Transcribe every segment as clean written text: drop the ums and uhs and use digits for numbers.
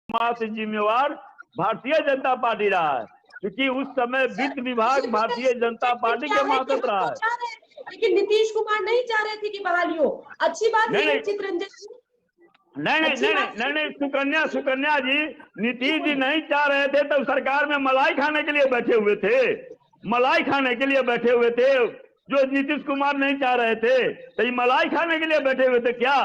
मात्र जिम्मेवार भारतीय जनता पार्टी रहा है, क्योंकि उस समय वित्त विभाग भारतीय जनता पार्टी के मातहत रहा है। लेकिन नीतीश कुमार नहीं चाह रहे थे कि बहाली हो। अच्छी बात ये है चित्ररंजन जी, नहीं, सुकन्या जी, नीतीश जी नहीं चाह रहे थे तो सरकार में मलाई खाने के लिए बैठे हुए थे, मलाई खाने के लिए बैठे हुए थे। जो नीतीश कुमार नहीं चाह रहे थे तो ये मलाई खाने के लिए बैठे हुए थे क्या?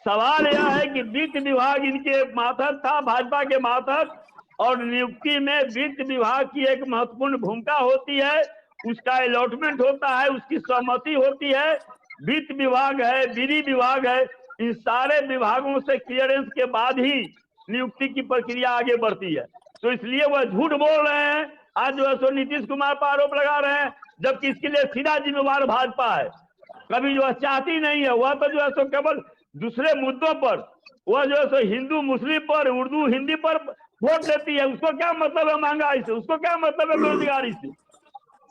सवाल यह है कि वित्त विभाग इनके मातहत था, भाजपा के मातहत, और नियुक्ति में वित्त विभाग की एक महत्वपूर्ण भूमिका होती है, उसका अलॉटमेंट होता है, उसकी सहमति होती है। वित्त विभाग है, विधि विभाग है, इन सारे विभागों से क्लियरेंस के बाद ही नियुक्ति की प्रक्रिया आगे बढ़ती है। तो इसलिए वह झूठ बोल रहे हैं, आज जो है सो नीतीश कुमार पर आरोप लगा रहे हैं, जबकि इसके लिए सीधा जिम्मेवार भाजपा है। कभी जो है चाहती नहीं है, वह तो जो है सो केवल दूसरे मुद्दों पर, वह जो है सो हिंदू मुस्लिम पर, उर्दू हिंदी पर वोट देती है। उसको क्या मतलब है महंगाई से, उसको क्या मतलब है बेरोजगारी से?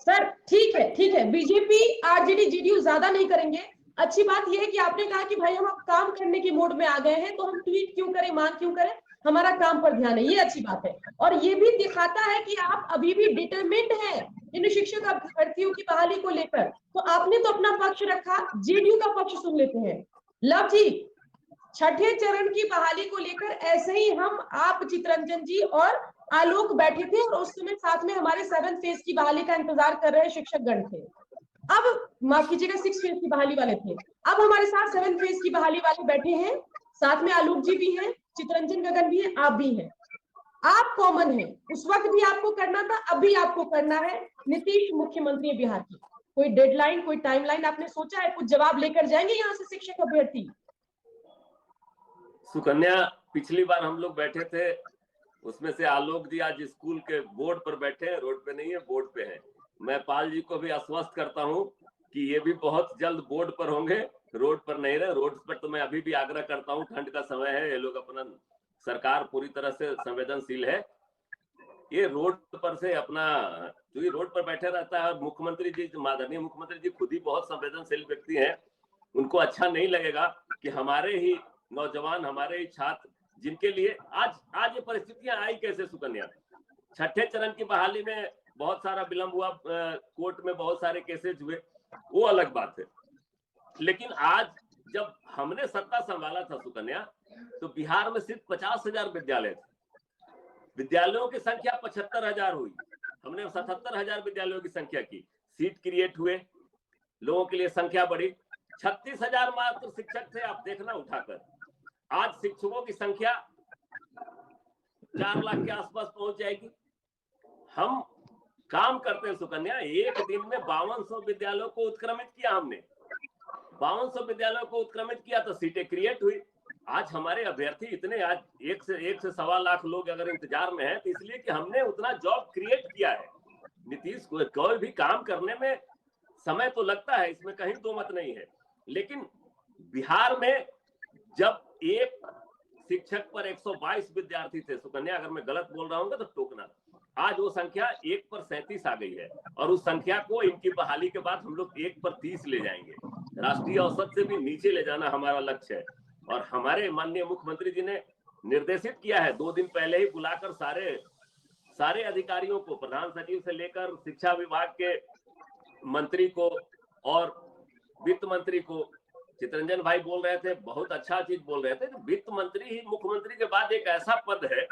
सर ठीक है, बीजेपी आरजेडी जेडीयू ज्यादा नहीं करेंगे। अच्छी बात यह है कि आपने कहा कि भाई हम अब काम करने की मोड में आ गए हैं, तो हम ट्वीट क्यों करें, मांग क्यों करें, हमारा काम पर ध्यान है, ये अच्छी बात है। और ये भी दिखाता है कि आप अभी भी डिटरमिन्ड है इन शिक्षक अभ्यर्थियों की बहाली को लेकर। तो आपने तो अपना पक्ष रखा, जेडीयू का पक्ष सुन लेते हैं। लव जी, छठे चरण की बहाली को लेकर ऐसे ही हम, आप, चित्ररंजन जी और आलोक बैठे थे, और उस समय साथ में हमारे 7th फेज की बहाली का इंतजार कर रहे शिक्षक गण थे। अब माफ कीजिएगा 6th फेज की बहाली वाले थे। अब हमारे साथ 7th फेज की बहाली वाले बैठे हैं, साथ में आलोक जी भी हैं, चित्ररंजन गगन भी है, आप भी हैं। आप कॉमन है, उस वक्त भी आपको करना था, अभी आपको करना है। नीतीश मुख्यमंत्री बिहार की, कोई डेडलाइन, कोई टाइमलाइन आपने सोचा है? कुछ जवाब लेकर जाएंगे यहाँ से शिक्षक अभ्यर्थी? सुकन्या, पिछली बार हम लोग बैठे थे, उसमें से आलोक जी आज स्कूल के बोर्ड पर बैठे हैं, रोड पे नहीं है, बोर्ड पे है। मैं पाल जी को भी आश्वस्त करता हूं कि ये भी बहुत जल्द बोर्ड पर होंगे, रोड पर नहीं रहे। रोड पर तो मैं अभी भी आग्रह करता हूं, ठंड का समय है, ये लोग अपना, सरकार पूरी तरह से संवेदनशील है, ये रोड पर से अपना, जो ये रोड पर बैठे रहता है। और मुख्यमंत्री जी, माननीय मुख्यमंत्री जी खुद ही बहुत संवेदनशील व्यक्ति हैं, उनको अच्छा नहीं लगेगा कि हमारे ही नौजवान, हमारे ही छात्र, जिनके लिए आज ये परिस्थितियां आई कैसे सुकन्या? छठे चरण की बहाली में बहुत सारा विलंब हुआ, कोर्ट में बहुत सारे केसेस हुए, वो अलग बात है। लेकिन आज जब हमने सत्ता संभाला था सुकन्या, तो बिहार में सिर्फ 50,000 विद्यालय थे, विद्यालयों की संख्या 75,000 हुई। हमने 77,000 विद्यालयों की संख्या की, सीट क्रिएट हुए, लोगों के लिए संख्या बढ़ी। 36,000 मात्र शिक्षक थे, आप देखना उठाकर। आज शिक्षकों की संख्या 4 लाख के आसपास पहुंच जाएगी। हम काम करते हैं सुकन्या, एक दिन में 5200 विद्यालयों को उत्क्रमित किया हमने, 5200 विद्यालयों को उत्क्रमित किया तो सीटें क्रिएट हुई। आज हमारे अभ्यर्थी इतने, आज 1 से 1.25 लाख लोग अगर इंतजार में हैं, तो इसलिए कि हमने उतना जॉब क्रिएट किया है। नीतीश को कोई भी काम करने में समय तो लगता है, इसमें कहीं दो मत नहीं है, लेकिन बिहार में जब एक शिक्षक पर 122 विद्यार्थी थे सुकन्या, अगर मैं गलत बोल रहा हूँ तो टोकना, आज वो संख्या 1 पर 37 आ गई है, और उस संख्या को इनकी बहाली के बाद हम लोग 1 पर 30 ले जाएंगे। राष्ट्रीय औसत से भी नीचे ले जाना हमारा लक्ष्य है। और हमारे माननीय मुख्यमंत्री जी ने निर्देशित किया है, 2 दिन पहले ही बुलाकर सारे अधिकारियों को, प्रधान सचिव से लेकर शिक्षा विभाग के मंत्री को और वित्त मंत्री को, चित्ररंजन भाई बोल रहे थे, बहुत अच्छा चीज बोल रहे थे, वित्त मंत्री ही मुख्यमंत्री के बाद एक ऐसा पद है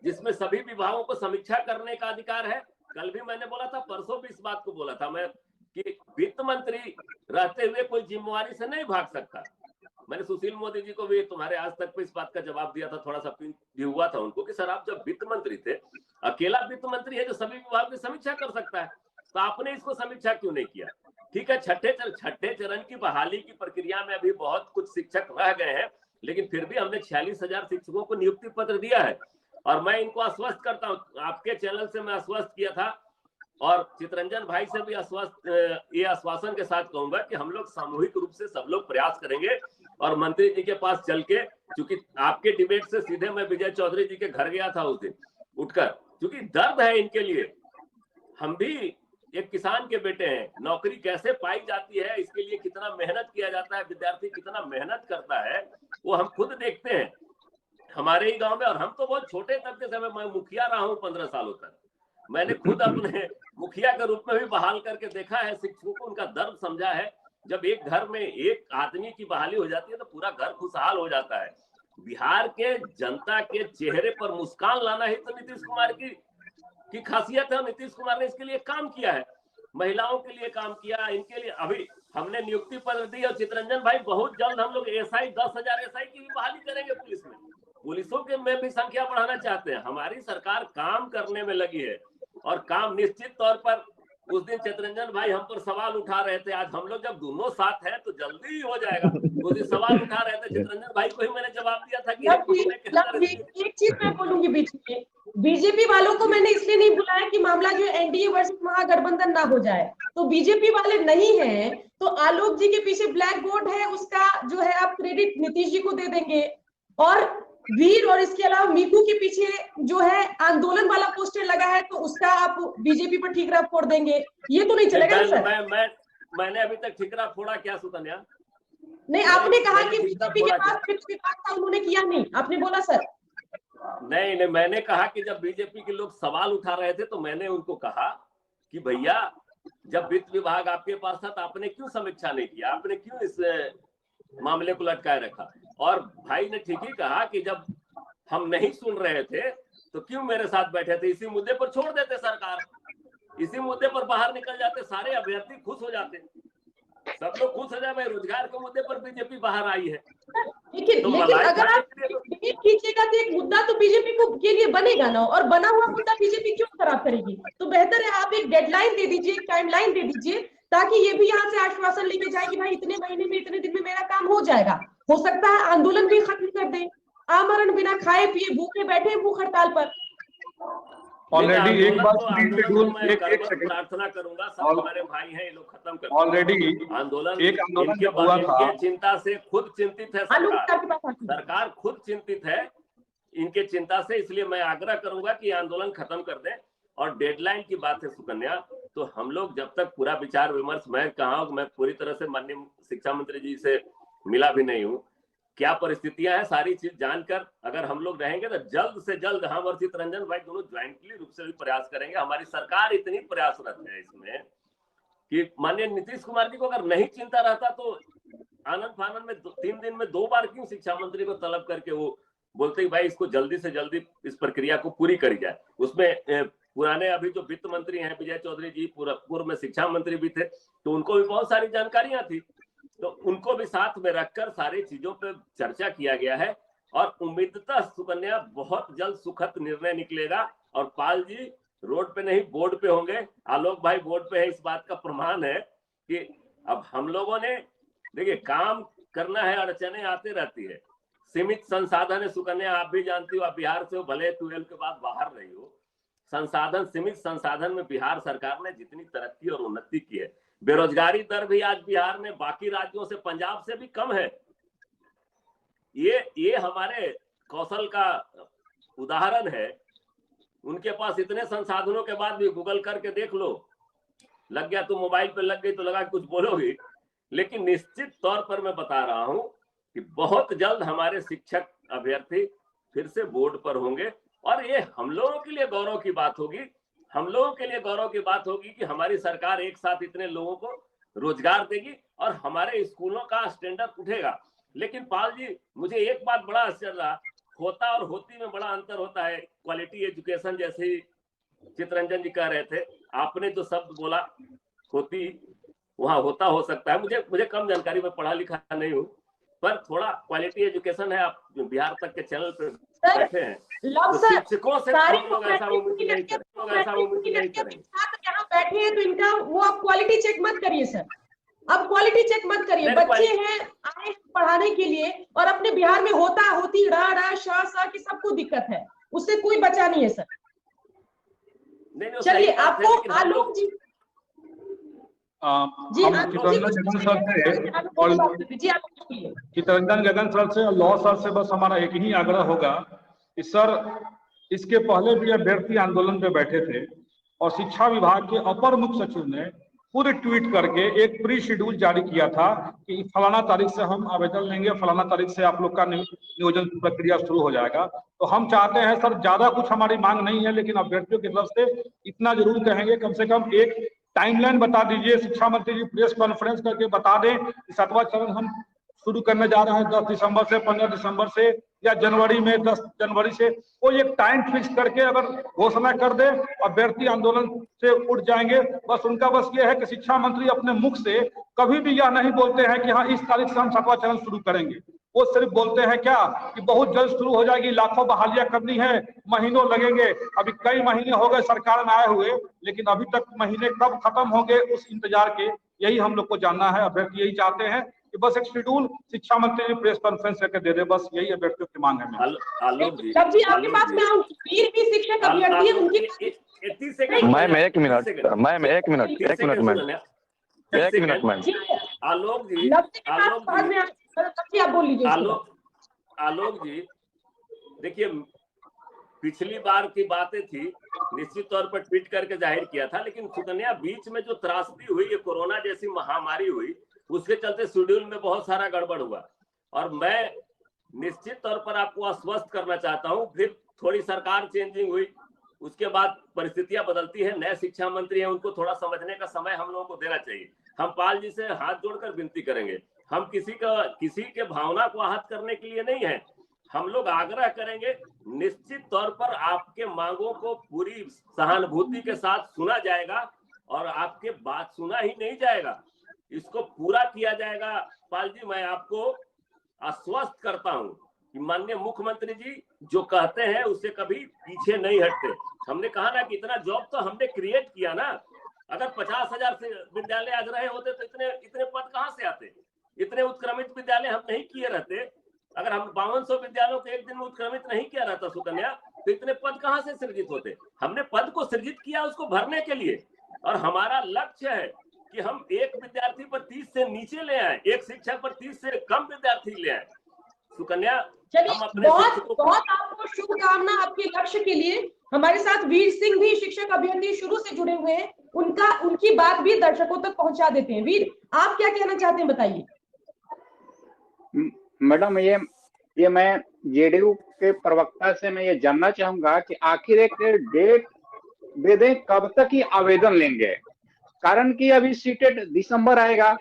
जिसमें सभी विभागों को समीक्षा करने का अधिकार है। कल भी मैंने बोला था, परसों भी इस बात को बोला था मैं, कि वित्त मंत्री रहते हुए कोई जिम्मेवारी से नहीं भाग सकता। मैंने सुशील मोदी जी को भी तुम्हारे आज तक पे इस बात का जवाब दिया था, थोड़ा सा पिंच भी हुआ था उनको, कि सर आप जब वित्त मंत्री थे, अकेला वित्त मंत्री है जो सभी विभाग की समीक्षा कर सकता है, तो आपने इसको समीक्षा क्यों नहीं किया? ठीक है, छठे चरण की बहाली की प्रक्रिया में अभी बहुत कुछ शिक्षक रह गए हैं, लेकिन फिर भी हमने 46,000 शिक्षकों को नियुक्ति पत्र दिया है। और मैं इनको आश्वस्त करता हूँ, आपके चैनल से मैं आश्वस्त किया था, और चित्ररंजन भाई से भी ये आश्वासन के साथ कहूंगा कि हम लोग सामूहिक रूप से सब लोग प्रयास करेंगे, और मंत्री जी के पास चल के, क्योंकि आपके डिबेट से सीधे मैं विजय चौधरी जी के घर गया था उस दिन उठकर, क्योंकि दर्द है इनके लिए। हम भी एक किसान के बेटे हैं, नौकरी कैसे पाई जाती है, इसके लिए कितना मेहनत किया जाता है, विद्यार्थी कितना मेहनत करता है, वो हम खुद देखते हैं। हमारे ही गांव में, और हम तो बहुत छोटे तबके से, मैं मुखिया रहा हूँ 15 सालों तक। मैंने खुद अपने मुखिया के रूप में भी बहाल करके देखा है शिक्षकों को, उनका दर्द समझा है। जब एक घर में एक आदमी की बहाली हो जाती है तो पूरा घर खुशहाल हो जाता है। बिहार के जनता के चेहरे पर मुस्कान लाना ही तो नीतीश कुमार की खासियत है। नीतीश कुमार ने इसके लिए काम किया है, महिलाओं के लिए काम किया, इनके लिए अभी हमने नियुक्ति पत्र दी। और चितरंजन भाई, बहुत जल्द हम लोग एसआई 10,000 एसआई की भी बहाली करेंगे पुलिस में। पुलिसों के में भी संख्या बढ़ाना चाहते हैं। हमारी सरकार काम करने में लगी है, और काम निश्चित तौर पर, उस दिन चितरंजन भाई हम पर सवाल उठा रहे थे, आज हम लोग जब दोनों साथ हैं तो जल्दी ही हो जाएगा। उस दिन सवाल उठा रहे थे चितरंजन भाई को ही मैंने जवाब दिया था कि एक चीज मैं बोलूंगी बीच में, बीजेपी वालों को मैंने इसलिए नहीं बुलाया कि मामला जो एनडीए वर्सेस महागठबंधन ना हो जाए। तो बीजेपी वाले नहीं है तो आलोक जी के पीछे ब्लैक बोर्ड है, उसका जो है आप क्रेडिट नीतीश जी को दे देंगे, और वीर और इसके अलावा मीकू के पीछे जो है आंदोलन वाला पोस्टर लगा है तो उसका आप बीजेपी पर ठीकरा फोड़ देंगे, ये तो नहीं चलेगा सर। मैंने अभी तक ठीकरा फोड़ा क्या सुकन्या? नहीं, आपने कहा कि बीजेपी के पास विकास था, उन्होंने किया नहीं, आपने बोला सर। नहीं, मैंने कहा कि जब बीजेपी के लोग सवाल उठा रहे थे तो मैंने उनको कहा कि भैया, जब वित्त विभाग आपके पास था तो आपने क्यों समीक्षा नहीं किया, आपने क्यों इस मामले को लटकाए रखा? और भाई ने ठीक ही कहा कि जब हम नहीं सुन रहे थे तो क्यों मेरे साथ बैठे थे, इसी मुद्दे पर छोड़ देते सरकार, इसी मुद्दे पर बाहर निकल जाते, सारे अभ्यर्थी खुश हो जाते, सब लोग खुश हो जाए। भाई रोजगार के मुद्दे पर बीजेपी बाहर आई है, लेकिन अगर आप डिबेट कीजिएगा तो एक मुद्दा तो बीजेपी को के लिए बनेगा ना, और बना हुआ मुद्दा बीजेपी क्यों खराब करेगी? तो बेहतर है आप एक डेडलाइन दे दीजिए, एक टाइमलाइन दे दीजिए, ताकि ये भी यहाँ से आश्वासन लेके जाए कि भाई इतने महीने में, इतने दिन में मेरा काम हो जाएगा। हो सकता है आंदोलन भी खत्म कर दे, आमरण बिना खाए पिए भूखे बैठे भूख हड़ताल पर। ऑलरेडी एक बार प्रार्थना करूंगा, सब हमारे भाई हैं, ये लोग खत्म कर। ऑलरेडी आंदोलन जब हुआ था, चिंता से खुद चिंतित है सरकार खुद चिंतित है इनके चिंता से, इसलिए मैं आग्रह करूंगा कि आंदोलन खत्म कर दें। और डेडलाइन की बात है सुकन्या, तो हम लोग जब तक पूरा विचार विमर्श, मैं कहा मैं पूरी तरह से माननीय शिक्षा मंत्री जी से मिला भी नहीं हूँ, क्या परिस्थितियां हैं सारी चीज जानकर अगर हम लोग रहेंगे तो जल्द से जल्द हम और चितरंजन भाई दोनों ज्वाइंटली रूप से भी प्रयास करेंगे। हमारी सरकार इतनी प्रयासरत है इसमें कि माननीय नीतीश कुमार जी को अगर नहीं चिंता रहता तो आनंद फानंद में 3 दिन में 2 बार क्यों शिक्षा मंत्री को तलब करके वो बोलते भाई इसको जल्दी से जल्दी इस प्रक्रिया को पूरी करी जाए। उसमें पुराने अभी जो वित्त मंत्री हैं विजय चौधरी जी, पूर्व में शिक्षा मंत्री भी थे, तो उनको भी बहुत सारी जानकारियां थी, तो उनको भी साथ में रखकर सारी चीजों पे चर्चा किया गया है। और उम्मीदतः सुकन्या बहुत जल्द सुखद निर्णय निकलेगा, और पाल जी रोड पे नहीं बोर्ड पे होंगे, आलोक भाई बोर्ड पे है, इस बात का प्रमाण है कि अब हम लोगों ने देखिए काम करना है, अड़चने आते रहती है, सीमित संसाधन है सुकन्या, आप भी जानती हो, आप बिहार से हो, भले 12 के बाद बाहर रही हो, संसाधन सीमित संसाधन में बिहार सरकार ने जितनी तरक्की और उन्नति की है, बेरोजगारी दर भी आज बिहार में बाकी राज्यों से, पंजाब से भी कम है। ये हमारे कौशल का उदाहरण है। उनके पास इतने संसाधनों के बाद भी गूगल करके देख लो, लग गया तो मोबाइल पे लग गई तो लगा कुछ बोलोगी, लेकिन निश्चित तौर पर मैं बता रहा हूं कि बहुत जल्द हमारे शिक्षक अभ्यर्थी फिर से बोर्ड पर होंगे, और ये हम लोगों के लिए गौरव की बात होगी, हम लोगों के लिए गौरव की बात होगी कि हमारी सरकार एक साथ इतने लोगों को रोजगार देगी और हमारे स्कूलों का स्टैंडर्ड उठेगा। लेकिन पाल जी, मुझे एक बात बड़ा आश्चर्य रहा, होता और होती में बड़ा अंतर होता है। क्वालिटी एजुकेशन जैसे ही चितरंजन जी कह रहे थे, आपने जो शब्द बोला होती, वहां होता हो सकता है, मुझे कम जानकारी, में पढ़ा लिखा नहीं हूँ, पर थोड़ा क्वालिटी एजुकेशन है। आप बिहार तक के चैनल पे बैठे हैं, तो शिक्षकों से हम लोग ऐसा उम्मीद नहीं करेंगे। यहाँ बैठे हैं तो इनका वो आप क्वालिटी चेक मत करिए सर, अब क्वालिटी चेक मत करिए, बच्चे हैं आए पढ़ाने के लिए, और अपने बिहार में होता होती रा श की सबको दिक्कत है, उससे कोई बचा नहीं है सर। चलिए आपको आलोक जी चितरंजन गगन सर से और लॉ सर से बस हमारा एक ही आग्रह होगा कि सर, इसके पहले भी अभ्यर्थी आंदोलन पे बैठे थे और शिक्षा विभाग के अपर मुख्य सचिव ने खुद ट्वीट करके एक प्री शेड्यूल जारी किया था कि फलाना तारीख से हम आवेदन लेंगे, फलाना तारीख से आप लोग का नियोजन प्रक्रिया शुरू हो जाएगा। तो हम चाहते हैं सर, ज्यादा कुछ हमारी मांग नहीं है, लेकिन अभ्यर्थियों की तरफ से इतना जरूर कहेंगे, कम से कम एक टाइमलाइन बता दीजिए, शिक्षा मंत्री जी प्रेस कॉन्फ्रेंस करके बता दें कि 7वां चरण हम शुरू करने जा रहे हैं 10 दिसंबर से, 15 दिसंबर से या जनवरी में 10 जनवरी से। कोई एक टाइम फिक्स करके अगर घोषणा कर दे, अभ्यर्थी आंदोलन से उठ जाएंगे। बस उनका बस ये है कि शिक्षा मंत्री अपने मुख से कभी भी यह नहीं बोलते हैं कि हाँ इस तारीख से हम 7वां चरण शुरू करेंगे। वो सिर्फ बोलते हैं क्या कि बहुत जल्द शुरू हो जाएगी, लाखों बहालियां करनी है, महीनों लगेंगे। अभी कई महीने हो गए सरकार में आए हुए, लेकिन अभी तक महीने कब खत्म होंगे उस इंतजार के, यही हम लोग को जानना है। अभ्यर्थी यही चाहते हैं कि बस एक शेड्यूल शिक्षा मंत्री जी प्रेस कॉन्फ्रेंस करके दे दे, बस यही अभ्यर्थियों की मांग है। आलोक जी, तब जी आपके पास में आऊं, वीर भी शिक्षक अभ्यर्थी है, उनकी मैम एक मिनट मैम, एक मिनट मैम। आलोक जी, आप बोल लीजिए। आलोक जी, देखिए पिछली बार की बातें थी, निश्चित तौर पर ट्वीट करके जाहिर किया था, लेकिन सुकन्या बीच में जो त्रासदी हुई, ये कोरोना जैसी महामारी हुई, उसके चलते शेड्यूल में बहुत सारा गड़बड़ हुआ। और मैं निश्चित तौर पर आपको आश्वस्त करना चाहता हूं, फिर थोड़ी सरकार चेंजिंग हुई, उसके बाद परिस्थितियां बदलती है, नए शिक्षा मंत्री हैं, उनको थोड़ा समझने का समय हम लोगों को देना चाहिए। हम पाल जी से हाथ जोड़कर विनती करेंगे, हम किसी के भावना को आहत करने के लिए नहीं है, हम लोग आग्रह करेंगे, निश्चित तौर पर आपके मांगों को पूरी सहानुभूति के साथ सुना जाएगा और आपके बात सुना ही नहीं जाएगा, इसको पूरा किया जाएगा। पाल जी, मैं आपको आश्वस्त करता हूं कि माननीय मुख्यमंत्री जी जो कहते हैं उससे कभी पीछे नहीं हटते। हमने कहा ना कि इतना जॉब तो हमने क्रिएट किया ना, अगर 50,000 से विद्यालय आज रहे होते तो इतने पद कहां से आते, इतने उत्क्रमित विद्यालय हम नहीं किए रहते। अगर हम 5200 विद्यालयों को एक दिन में उत्क्रमित नहीं किया रहता सुकन्या, तो इतने पद कहां से सृजित होते। हमने पद को सृजित किया उसको भरने के लिए, और हमारा लक्ष्य है कि हम एक विद्यार्थी पर 30 से नीचे ले आए, एक शिक्षक पर 30 से कम विद्यार्थी ले आए। सुकन्या, हम अपने बहुत आपको शुभकामना आपके लक्ष्य के लिए। हमारे साथ वीर सिंह भी शिक्षक अभ्यर्थी शुरू से जुड़े हुए हैं, उनकी बात भी दर्शकों तक पहुंचा देते हैं। वीर, आप क्या कहना चाहते हैं, बताइए। मैडम, ये मैं जेडीयू के प्रवक्ता से मैं ये जानना चाहूंगा कि आखिर एक डेट दे दें कब तक ही आवेदन लेंगे, कारण कि अभी सीटेट दिसंबर आएगा,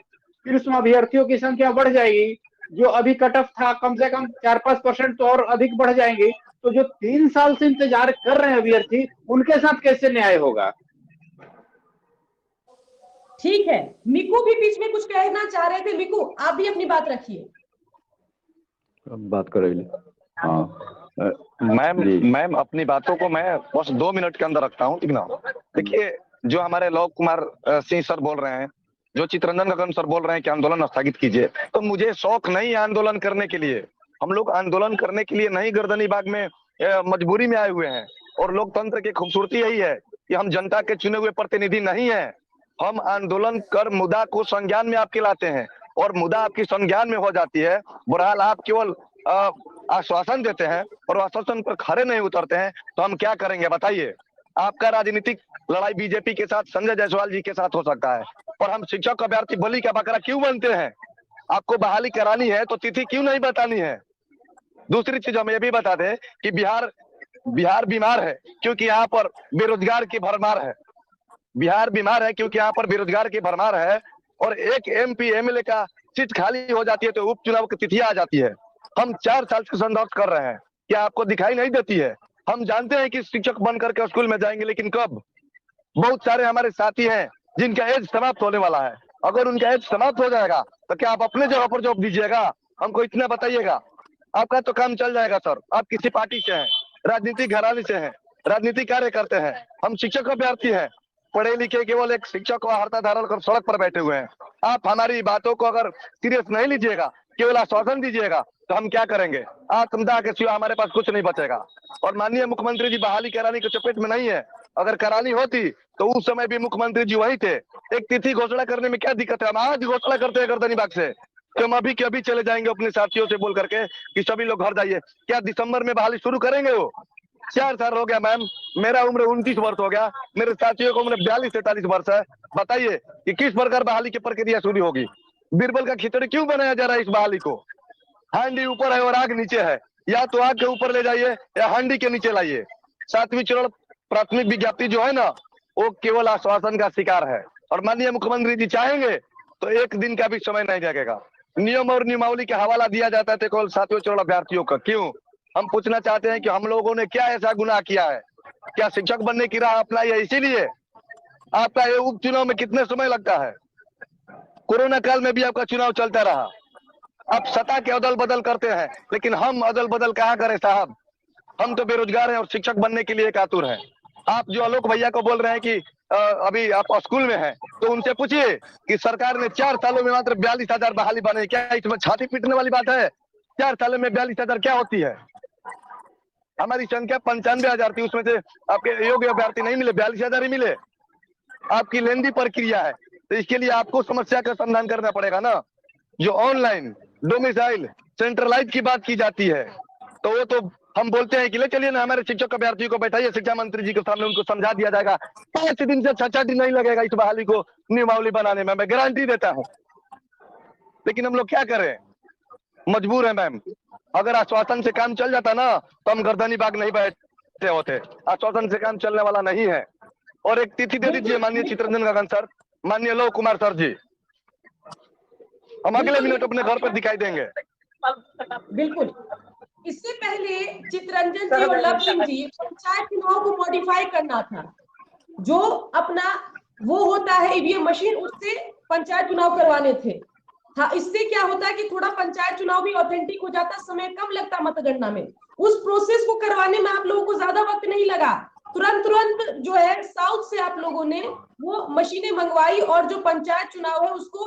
फिर उसमें अभ्यर्थियों की संख्या बढ़ जाएगी, जो अभी कट ऑफ था कम से कम 4-5% तो और अधिक बढ़ जाएंगे। तो जो 3 साल से इंतजार कर रहे हैं अभ्यर्थी, उनके साथ कैसे न्याय होगा। ठीक है, मिकू भी बीच में कुछ कहना चाह रहे थे। मिकू, आप भी अपनी बात रखिए। बात करेंगे। हाँ मैम अपनी बातों को मैं बस 2 मिनट के अंदर रखता हूँ, ठीक ना। देखिए, जो हमारे लोक कुमार सिंह सर बोल रहे हैं, जो चित्ररंजन गगन सर बोल रहे हैं कि आंदोलन स्थगित कीजिए, तो मुझे शौक नहीं आंदोलन करने के लिए। हम लोग आंदोलन करने के लिए नहीं गर्दनी बाग में मजबूरी में आए हुए हैं, और लोकतंत्र की खूबसूरती यही है कि हम जनता के चुने हुए प्रतिनिधि नहीं है। हम आंदोलन कर मुद्दा को संज्ञान में आपके लाते हैं, और मुद्दा आपकी संज्ञान में हो जाती है। बहरहाल आप केवल आश्वासन देते हैं और आश्वासन पर खरे नहीं उतरते हैं, तो हम क्या करेंगे बताइए। आपका राजनीतिक लड़ाई बीजेपी के साथ, संजय जायसवाल जी के साथ हो सकता है, और हम शिक्षक अभ्यर्थी बलि का बकरा क्यों बनते हैं। आपको बहाली करानी है तो तिथि क्यों नहीं बतानी है। दूसरी चीज हम ये भी बता दें कि बिहार बीमार है क्योंकि यहाँ पर बेरोजगार की भरमार है। बिहार बीमार है क्योंकि यहाँ पर बेरोजगार की भरमार है, और एक MP MLA का सीट खाली हो जाती है तो उपचुनाव की तिथि आ जाती है। हम 4 साल से संघर्ष कर रहे हैं, क्या आपको दिखाई नहीं देती है। हम जानते हैं कि शिक्षक बन करके स्कूल में जाएंगे, लेकिन कब। बहुत सारे हमारे साथी हैं जिनका एज समाप्त होने वाला है, अगर उनका एज समाप्त हो जाएगा तो क्या आप अपने जगह पर जॉब दीजिएगा। हमको इतना बताइएगा, आपका तो काम चल जाएगा सर। आप किसी पार्टी से हैं, राजनीतिक घराने से हैं, राजनीतिक कार्य करते हैं। हम शिक्षक अभ्यर्थी हैं, पढ़े लिखे केवल एक शिक्षक को हरता धारण कर सड़क पर बैठे हुए हैं। आप हमारी बातों को अगर सीरियस नहीं लीजिएगा, केवल आश्वासन दीजिएगा, तो हम क्या करेंगे। आत्मदाह के सिवा हमारे पास कुछ नहीं बचेगा। और माननीय मुख्यमंत्री जी बहाली कराने के चपेट में नहीं है। अगर करानी होती तो उस समय भी मुख्यमंत्री जी वही थे। एक तिथि घोषणा करने में क्या दिक्कत है। हम आज घोषणा करते हैं गर्दनी बाग से, तो हम अभी के अभी चले जाएंगे अपने साथियों से बोल करके कि सभी लोग घर जाइए। क्या दिसंबर में बहाली शुरू करेंगे वो। 4 साल हो गया मैम, मेरा उम्र 29 वर्ष हो गया, मेरे साथियों को उम्र 42-43 वर्ष है। बताइए कि किस प्रकार बहाली की प्रक्रिया शुरू होगी। बीरबल का खिचड़ी क्यों बनाया जा रहा है इस बहाली को? हांडी ऊपर है और आग नीचे है, या तो आग के ऊपर ले जाइए या हांडी के नीचे लाइए। 7वीं चरण प्राथमिक विज्ञप्ति जो है ना, वो केवल आश्वासन का शिकार है। और माननीय मुख्यमंत्री जी चाहेंगे तो एक दिन का भी समय नहीं लगेगा। नियम और नियमावली का हवाला दिया जाता है केवल 7वें चरण अभ्यर्थियों का। क्यों? हम पूछना चाहते हैं कि हम लोगों ने क्या ऐसा गुनाह किया है? क्या शिक्षक बनने की राह अपनाई है इसीलिए? आपका ये उपचुनाव में कितने समय लगता है? कोरोना काल में भी आपका चुनाव चलता रहा। आप सत्ता के अदल बदल करते हैं, लेकिन हम अदल बदल कहाँ करें साहब? हम तो बेरोजगार हैं और शिक्षक बनने के लिए एक आतुर हैं। आप जो आलोक भैया को बोल रहे हैं कि अभी आप स्कूल में हैं, तो उनसे पूछिए कि सरकार ने 4 सालों में मात्र 42,000 बहाली बने। क्या इसमें छाती पीटने वाली बात है? 4 सालों में 42,000 क्या होती है? हमारी संख्या 95,000 थी, उसमें से आपके योग्य अभ्यर्थी नहीं मिले, 42,000 ही मिले। आपकी लेंदी प्रक्रिया है, तो इसके लिए आपको समस्या का समाधान करना पड़ेगा ना। जो ऑनलाइन डोमिसाइल सेंट्रलाइज की बात की जाती है, तो वो तो हम बोलते हैं कि ले चलिए ना हमारे शिक्षक अभ्यर्थियों को बैठाइए शिक्षा मंत्री जी के सामने, उनको समझा दिया जाएगा। 5 दिन से 6 दिन नहीं लगेगा इस बहाली को नियमावली बनाने में, मैं गारंटी देता हूं। लेकिन हम लोग क्या करें, मजबूर है मैम। अगर आश्वासन से काम चल जाता ना तो हम गर्दनी बाग नहीं बैठे होते। आश्वासन से काम चलने वाला नहीं है। और एक तिथि दे दीजिए माननीय चित्ररंजन गगन सर, माननीय लव कुमार सर जी, हम अगले मिनट अपने घर पर दिखाई देंगे। बिल्कुल। इससे पहले चित्ररंजन जी और लव सिंह जी पंचायत चुनाव को मॉडिफाई करना था। जो अपना वो होता है ईवीएम मशीन, उससे पंचायत चुनाव करवाने थे। हाँ, इससे क्या होता है कि थोड़ा पंचायत चुनाव भी ऑथेंटिक हो जाता, समय कम लगता मतगणना में। उस प्रोसेस को करवाने में आप लोगों को ज्यादा वक्त नहीं लगा। तुरंत जो है साउथ से आप लोगों ने वो मशीनें मंगवाई और जो पंचायत चुनाव है उसको